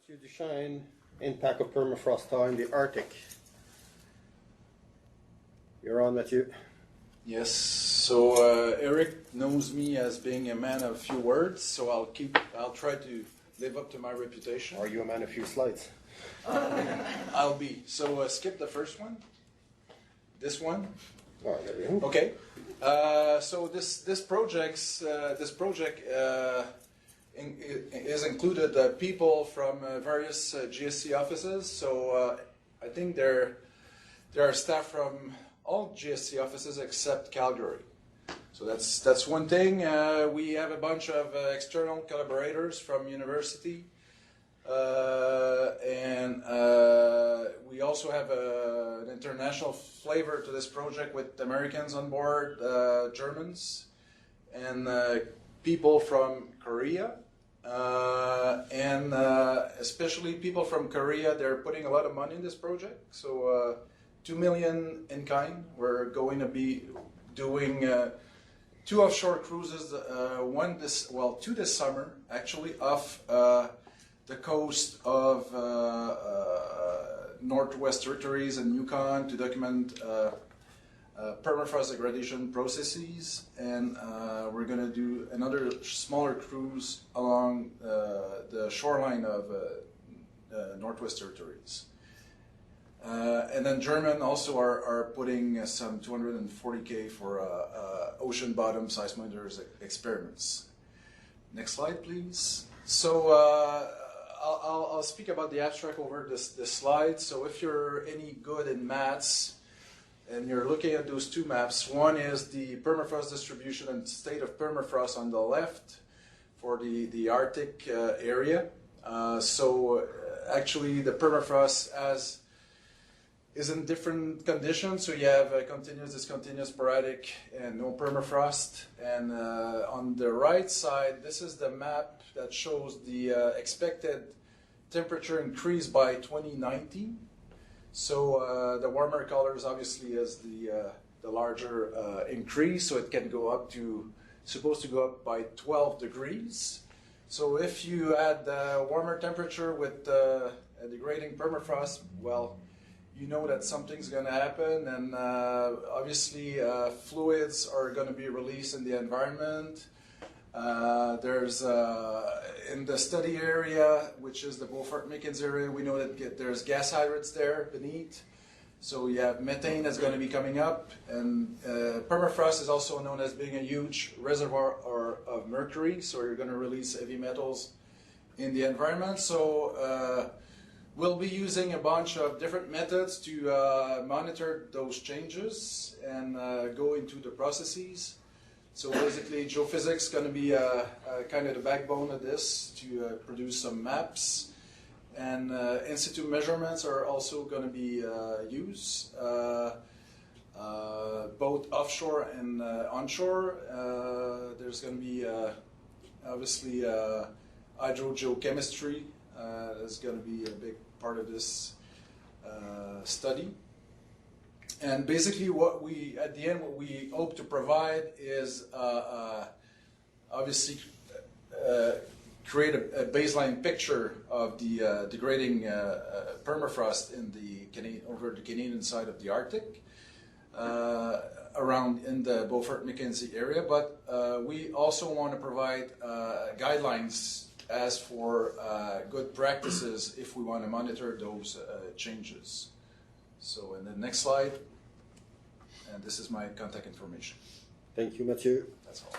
Mathieu Duchesne, impact of permafrost thaw in the Arctic. You're on, Mathieu. Yes, so Eric knows me as being a man of few words, so I'll try to live up to my reputation. Are you a man of few slides? I'll be. So skip the first one. This one. Oh, there we go. Okay. So this project is included people from various GSC offices. So I think there are staff from all GSC offices except Calgary. So that's one thing. We have a bunch of external collaborators from university, and we also have an international flavor to this project with Americans on board, Germans, and people from Korea, and especially people from Korea. They're putting a lot of money in this project. So 2 million in kind. We're going to be doing 2 offshore cruises, two this summer, actually, off the coast of Northwest Territories and Yukon to document permafrost degradation processes, and we're going to do another smaller cruise along the shoreline of Northwest Territories. And then German also are putting some 240K for ocean bottom seismometers experiments. Next slide, please. So I'll speak about the abstract over this slide. So if you're any good in maths and you're looking at those two maps, one is the permafrost distribution and state of permafrost on the left for the Arctic area. So actually the permafrost is in different conditions. So you have continuous, discontinuous, sporadic, and no permafrost. And on the right side, this is the map that shows the expected temperature increase by 2090. So the warmer colors obviously is the larger increase. So it can go up to, supposed to go up by 12 degrees. So if you add warmer temperature with a degrading permafrost, well, you know that something's going to happen, and obviously fluids are going to be released in the environment. There's in the study area, which is the Beaufort-Mackenzie area, we know that there's gas hydrates there beneath. So you have methane that's going to be coming up, and permafrost is also known as being a huge reservoir of mercury, so you're going to release heavy metals in the environment. So we'll be using a bunch of different methods to monitor those changes and go into the processes. So basically, geophysics is going to be kind of the backbone of this to produce some maps. And in situ measurements are also going to be used, both offshore and onshore. There's going to be obviously hydrogeochemistry is going to be a big part of this study. And basically at the end, what we hope to provide is obviously create a baseline picture of the degrading permafrost over the Canadian side of the Arctic, around in the Beaufort-Mackenzie area. But we also want to provide guidelines as for good practices if we want to monitor those changes. So in the next slide, and this is my contact information. Thank you, Mathieu. That's all.